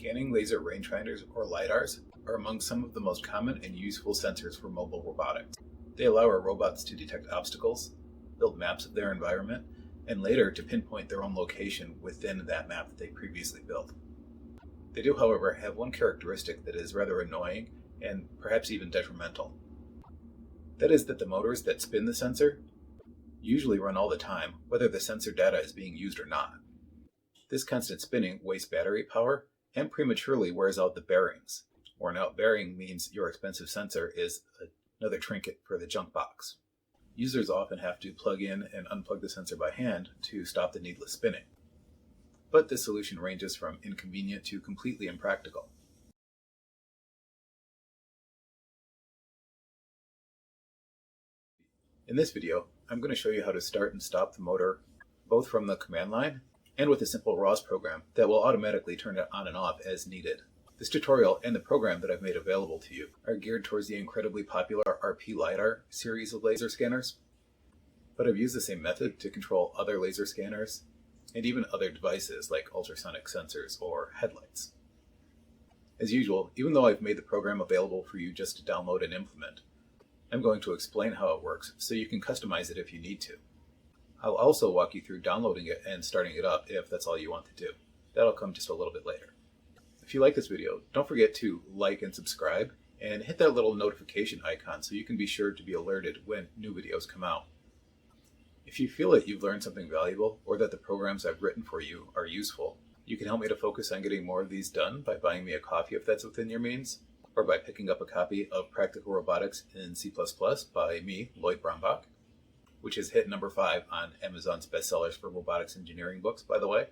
Scanning laser rangefinders, or lidars, are among some of the most common and useful sensors for mobile robotics. They allow our robots to detect obstacles, build maps of their environment, and later to pinpoint their own location within that map that they previously built. They do, however, have one characteristic that is rather annoying and perhaps even detrimental. That is that the motors that spin the sensor usually run all the time, whether the sensor data is being used or not. This constant spinning wastes battery power and prematurely wears out the bearings. Worn out bearing means your expensive sensor is another trinket for the junk box. Users often have to plug in and unplug the sensor by hand to stop the needless spinning. But this solution ranges from inconvenient to completely impractical. In this video, I'm going to show you how to start and stop the motor both from the command line and with a simple ROS program that will automatically turn it on and off as needed. This tutorial and the program that I've made available to you are geared towards the incredibly popular RPlidar series of laser scanners, but I've used the same method to control other laser scanners and even other devices like ultrasonic sensors or headlights. As usual, even though I've made the program available for you just to download and implement, I'm going to explain how it works so you can customize it if you need to. I'll also walk you through downloading it and starting it up if that's all you want to do. That'll come just a little bit later. If you like this video, don't forget to like and subscribe and hit that little notification icon so you can be sure to be alerted when new videos come out. If you feel that you've learned something valuable or that the programs I've written for you are useful, you can help me to focus on getting more of these done by buying me a coffee if that's within your means, or by picking up a copy of Practical Robotics in C++ by me, Lloyd Brombach, which has hit number 5 on Amazon's bestsellers for robotics engineering books, by the way.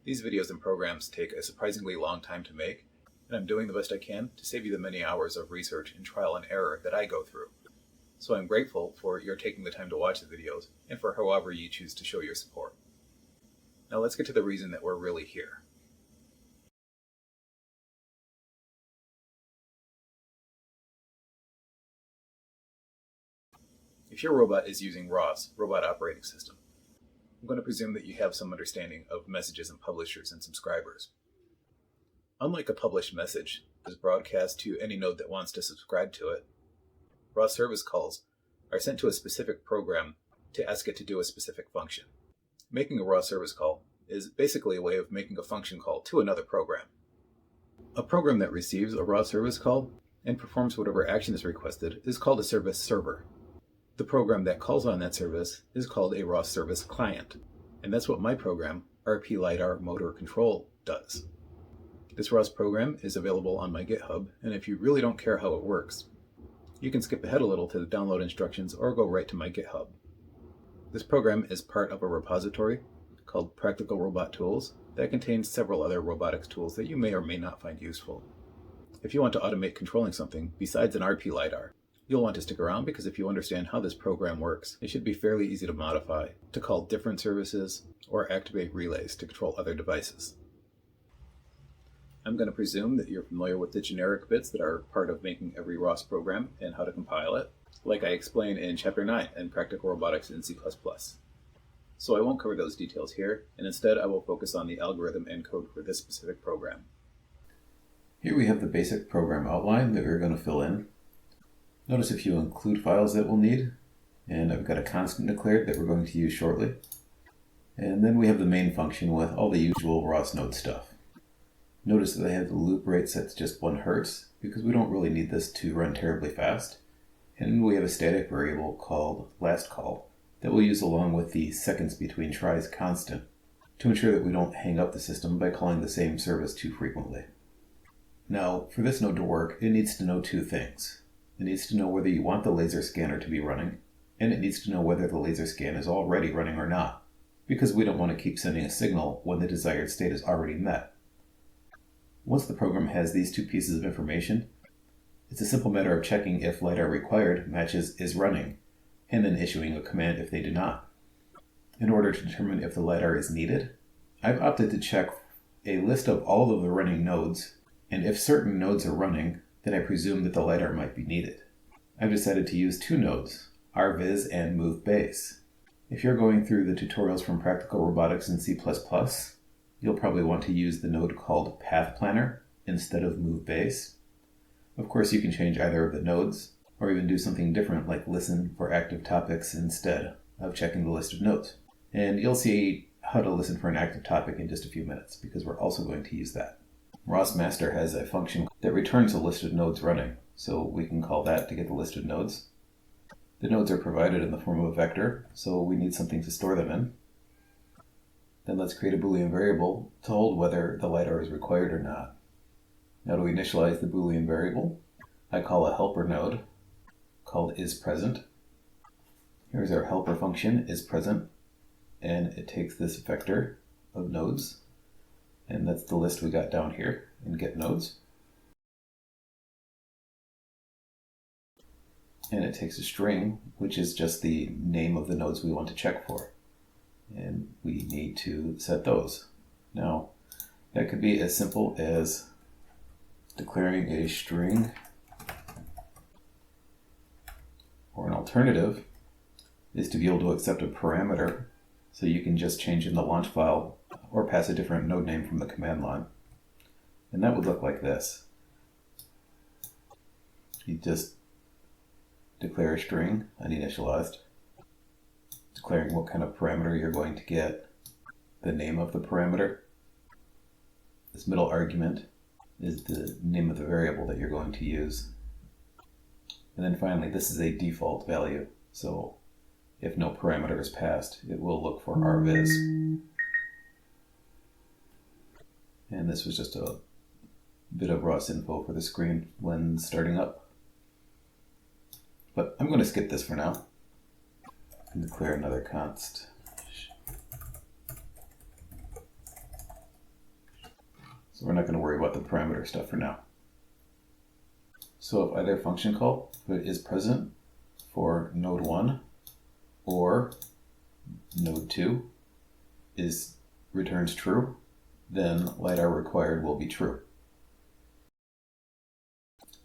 These videos and programs take a surprisingly long time to make, and I'm doing the best I can to save you the many hours of research and trial and error that I go through. So I'm grateful for your taking the time to watch the videos and for however you choose to show your support. Now let's get to the reason that we're really here. If your robot is using ROS, Robot Operating System, I'm going to presume that you have some understanding of messages and publishers and subscribers. Unlike a published message that is broadcast to any node that wants to subscribe to it, ROS service calls are sent to a specific program to ask it to do a specific function. Making a ROS service call is basically a way of making a function call to another program. A program that receives a ROS service call and performs whatever action is requested is called a service server. The program that calls on that service is called a ROS service client, and that's what my program, RPlidar Motor Control, does. This ROS program is available on my GitHub, and if you really don't care how it works, you can skip ahead a little to the download instructions or go right to my GitHub. This program is part of a repository called Practical Robot Tools that contains several other robotics tools that you may or may not find useful. If you want to automate controlling something besides an RPlidar, you'll want to stick around because if you understand how this program works, it should be fairly easy to modify to call different services or activate relays to control other devices. I'm going to presume that you're familiar with the generic bits that are part of making every ROS program and how to compile it, like I explain in Chapter 9 in Practical Robotics in C++. So I won't cover those details here, and instead I will focus on the algorithm and code for this specific program. Here we have the basic program outline that we're going to fill in. Notice a few include files that we'll need, and I've got a constant declared that we're going to use shortly. And then we have the main function with all the usual ROS node stuff. Notice that I have the loop rate set to just 1 Hertz because we don't really need this to run terribly fast. And we have a static variable called last call that we'll use along with the seconds between tries constant to ensure that we don't hang up the system by calling the same service too frequently. Now, for this node to work, it needs to know 2 things. It needs to know whether you want the laser scanner to be running, and it needs to know whether the laser scan is already running or not, because we don't want to keep sending a signal when the desired state is already met. Once the program has these 2 pieces of information, it's a simple matter of checking if lidar required matches is running, and then issuing a command if they do not. In order to determine if the lidar is needed, I've opted to check a list of all of the running nodes, and if certain nodes are running, then I presume that the lidar might be needed. I've decided to use 2 nodes, RViz and MoveBase. If you're going through the tutorials from Practical Robotics in C++, you'll probably want to use the node called Path Planner instead of Move Base. Of course, you can change either of the nodes, or even do something different like listen for active topics instead of checking the list of nodes. And you'll see how to listen for an active topic in just a few minutes, because we're also going to use that. ROS Master has a function that returns a list of nodes running, so we can call that to get the list of nodes. The nodes are provided in the form of a vector, so we need something to store them in. Then let's create a Boolean variable to hold whether the lidar is required or not. Now to initialize the Boolean variable, I call a helper node called isPresent. Here's our helper function, isPresent, and it takes this vector of nodes, and that's the list we got down here in getNodes. And it takes a string, which is just the name of the nodes we want to check for. And we need to set those. Now, that could be as simple as declaring a string, or an alternative is to be able to accept a parameter, so you can just change in the launch file or pass a different node name from the command line. And that would look like this. You just declare a string, uninitialized, declaring what kind of parameter you're going to get, the name of the parameter. This middle argument is the name of the variable that you're going to use. And then finally, this is a default value, so if no parameter is passed, it will look for RViz. And this was just a bit of ROS info for the screen when starting up. But I'm going to skip this for now and declare another const. So we're not going to worry about the parameter stuff for now. So if either function call is present for node 1 or node 2 returns true, then lidar required will be true.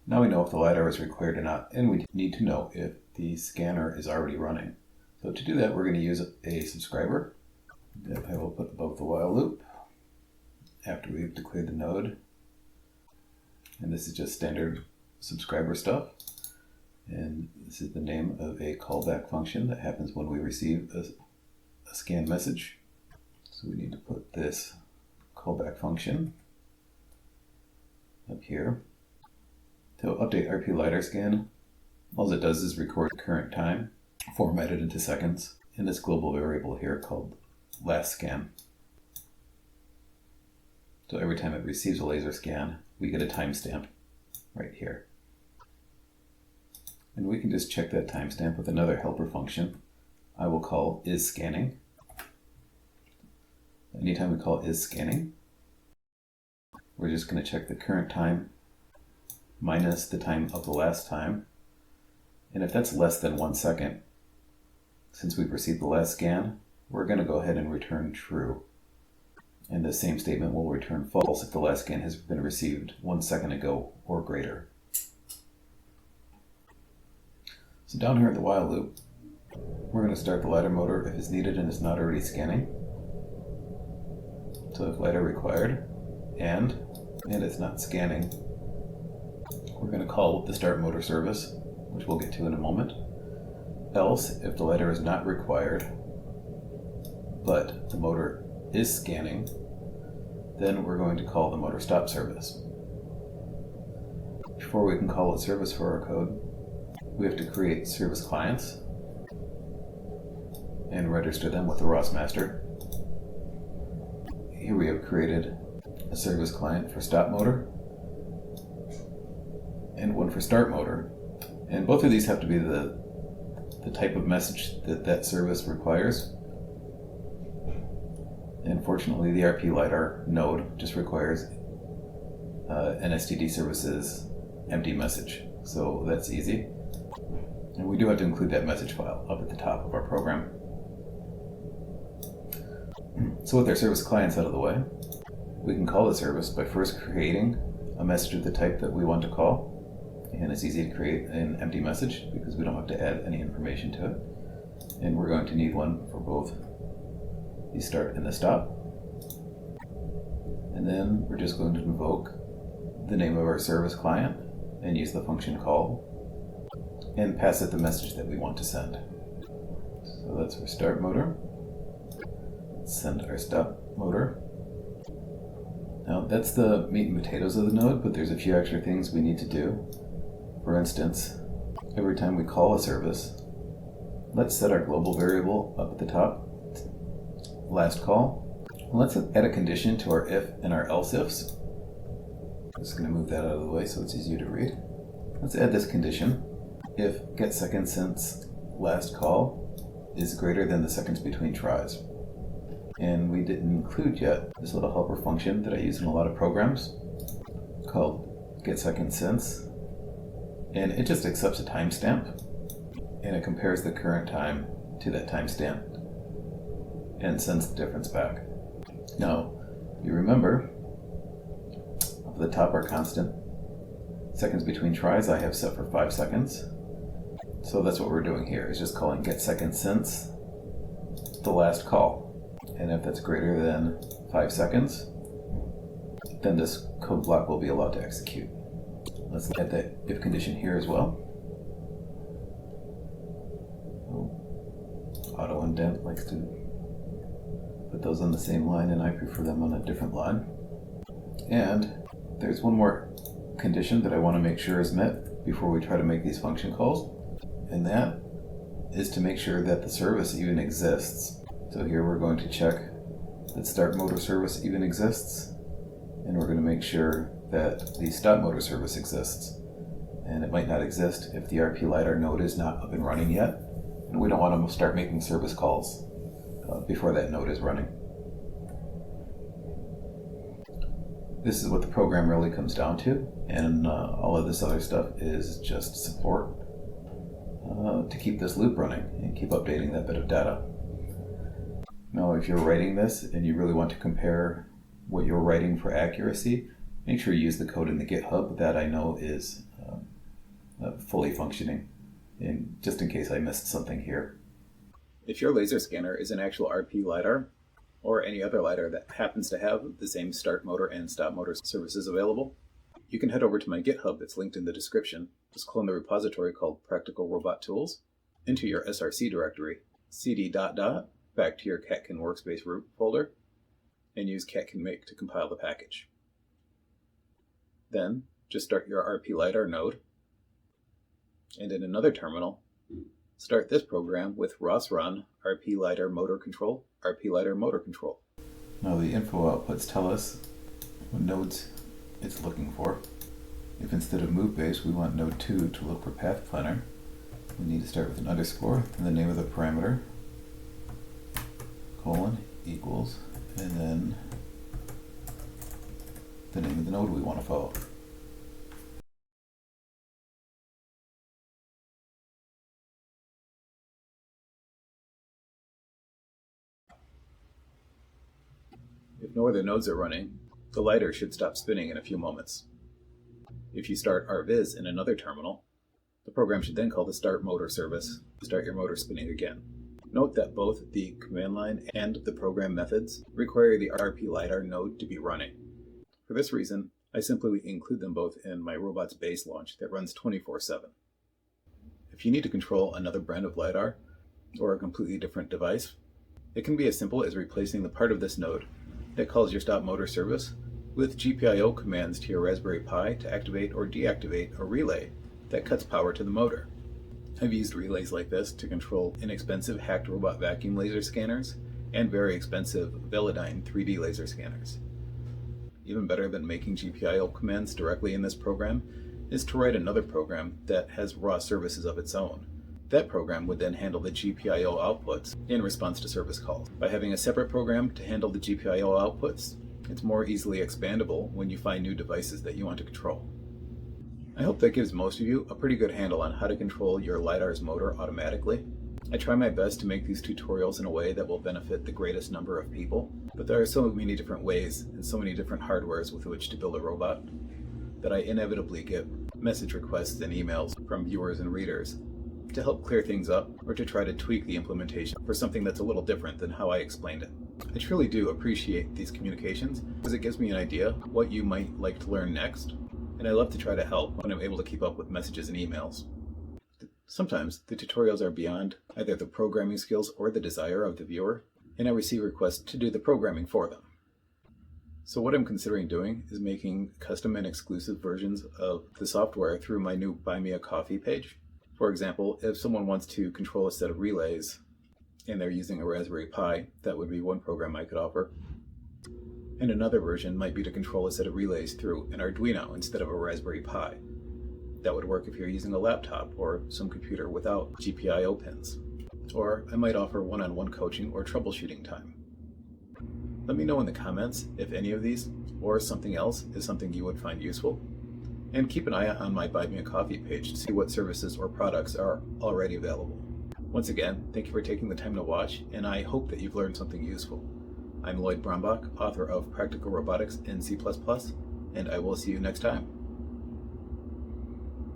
Now we know if the lidar is required or not, and we need to know if the scanner is already running. So to do that, we're going to use a subscriber that I will put above the while loop after we've declared the node. And this is just standard subscriber stuff. And this is the name of a callback function that happens when we receive a scan message. So we need to put this callback function up here. To update RPlidar scan, all it does is record current time, formatted into seconds, in this global variable here called last scan. So every time it receives a laser scan, we get a timestamp right here. And we can just check that timestamp with another helper function I will call isScanning. Anytime we call isScanning, we're just going to check the current time minus the time of the last time. And if that's less than 1 second, since we've received the last scan, we're going to go ahead and return true. And the same statement will return false if the last scan has been received 1 second ago or greater. So down here at the while loop, we're going to start the lidar motor if it's needed and it's not already scanning. So if lidar required and it's not scanning, we're going to call the start motor service, which we'll get to in a moment. Else, if the lidar is not required, but the motor is scanning, then we're going to call the motor stop service. Before we can call a service for our code, we have to create service clients and register them with the ROS master. Here we have created a service client for stop motor and one for start motor. And both of these have to be the type of message that service requires. And fortunately, the RPlidar node just requires an STD services empty message. So that's easy. And we do have to include that message file up at the top of our program. So with our service clients out of the way, we can call the service by first creating a message of the type that we want to call. And it's easy to create an empty message because we don't have to add any information to it. And we're going to need one for both the start and the stop. then we're just going to invoke the name of our service client and use the function call and pass it the message that we want to send. So that's our start motor. Let's send our stop motor. Now that's the meat and potatoes of the node, but there's a few extra things we need to do. For instance, every time we call a service, let's set our global variable up at the top, last call. Let's add a condition to our if and our else ifs. I'm just going to move that out of the way so it's easier to read. Let's add this condition. If get seconds since last call is greater than the seconds between tries. And we didn't include yet this little helper function that I use in a lot of programs called get seconds since. And it just accepts a timestamp and it compares the current time to that timestamp and sends the difference back. Now, you remember, up at the top our constant seconds between tries I have set for 5 seconds. So that's what we're doing here, is just calling get seconds since the last call. And if that's greater than 5 seconds, then this code block will be allowed to execute. Let's add that if condition here as well. Auto indent likes to put those on the same line, and I prefer them on a different line. And there's one more condition that I want to make sure is met before we try to make these function calls, and that is to make sure that the service even exists. So here we're going to check that start motor service even exists, and we're going to make sure that the stop motor service exists. And it might not exist if the RPlidar node is not up and running yet, and we don't want to start making service calls before that node is running. This is what the program really comes down to, and all of this other stuff is just support to keep this loop running and keep updating that bit of data. Now, if you're writing this and you really want to compare what you're writing for accuracy, make sure you use the code in the GitHub. That I know is fully functioning, and just in case I missed something here. If your laser scanner is an actual RPlidar, or any other lidar that happens to have the same start motor and stop motor services available, you can head over to my GitHub that's linked in the description. Just clone the repository called Practical Robot Tools into your SRC directory, cd ... back to your Catkin workspace root folder, and use catkin make to compile the package. Then just start your RPlidar node, and in another terminal, start this program with ROS run RPlidar Motor Control, RPlidar Motor Control. Now the info outputs tell us what nodes it's looking for. If instead of move base we want node 2 to look for path planner, we need to start with an underscore and the name of the parameter, colon, equals, and then the name of the node we want to follow. If no other nodes are running, the lidar should stop spinning in a few moments. If you start RViz in another terminal, the program should then call the start motor service to start your motor spinning again. Note that both the command line and the program methods require the RPlidar node to be running. For this reason, I simply include them both in my robot's base launch that runs 24/7. If you need to control another brand of lidar or a completely different device, it can be as simple as replacing the part of this node that calls your stop motor service with GPIO commands to your Raspberry Pi to activate or deactivate a relay that cuts power to the motor. I've used relays like this to control inexpensive hacked robot vacuum laser scanners and very expensive Velodyne 3D laser scanners. Even better than making GPIO commands directly in this program is to write another program that has raw services of its own. That program would then handle the GPIO outputs in response to service calls. By having a separate program to handle the GPIO outputs, it's more easily expandable when you find new devices that you want to control. I hope that gives most of you a pretty good handle on how to control your lidar's motor automatically. I try my best to make these tutorials in a way that will benefit the greatest number of people, but there are so many different ways and so many different hardwares with which to build a robot that I inevitably get message requests and emails from viewers and readers to help clear things up or to try to tweak the implementation for something that's a little different than how I explained it. I truly do appreciate these communications because it gives me an idea what you might like to learn next, and I love to try to help when I'm able to keep up with messages and emails. Sometimes the tutorials are beyond either the programming skills or the desire of the viewer, and I receive requests to do the programming for them. So what I'm considering doing is making custom and exclusive versions of the software through my new Buy Me a Coffee page. For example, if someone wants to control a set of relays and they're using a Raspberry Pi, that would be one program I could offer. And another version might be to control a set of relays through an Arduino instead of a Raspberry Pi. That would work if you're using a laptop or some computer without GPIO pins. Or I might offer one-on-one coaching or troubleshooting time. Let me know in the comments if any of these or something else is something you would find useful. And keep an eye out on my Buy Me a Coffee page to see what services or products are already available. Once again, thank you for taking the time to watch, and I hope that you've learned something useful. I'm Lloyd Brombach, author of Practical Robotics in C++, and I will see you next time.